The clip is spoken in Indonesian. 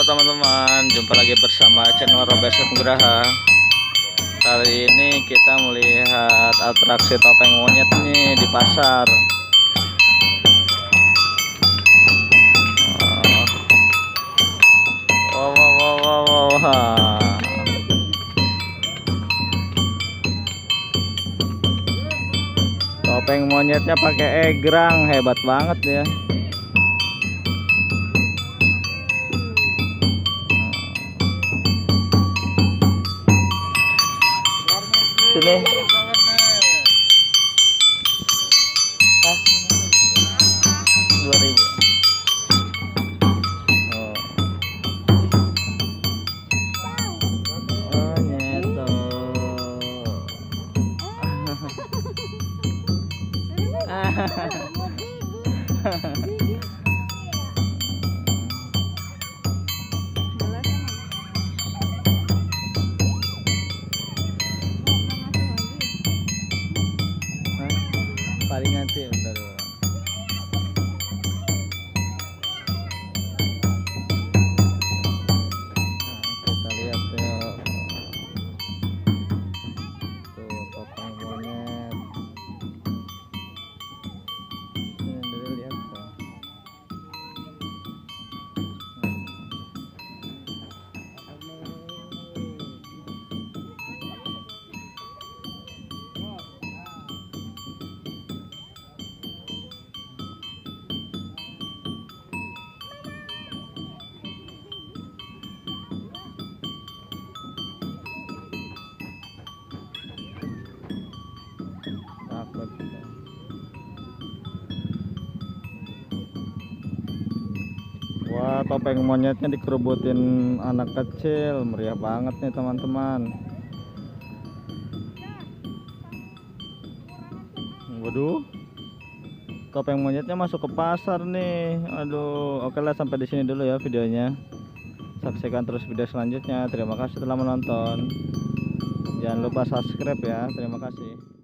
teman-teman, jumpa lagi bersama channel Robes Nugraha. Kali ini kita melihat atraksi topeng monyet nih di pasar. Wow. Topeng monyetnya pakai egrang, hebat banget ya. Sini. Pas 2000. Oh, nyeto. Paling nanti bentar. Kita lihat ya. Tuh topeng monyet. Ini dari lihat tuh. Wah, topeng monyetnya dikerubutin anak kecil, meriah banget nih teman-teman. Waduh, topeng monyetnya masuk ke pasar nih. Aduh, oke lah, sampai di sini dulu ya videonya. Saksikan terus video selanjutnya. Terima kasih telah menonton. Jangan lupa subscribe ya. Terima kasih.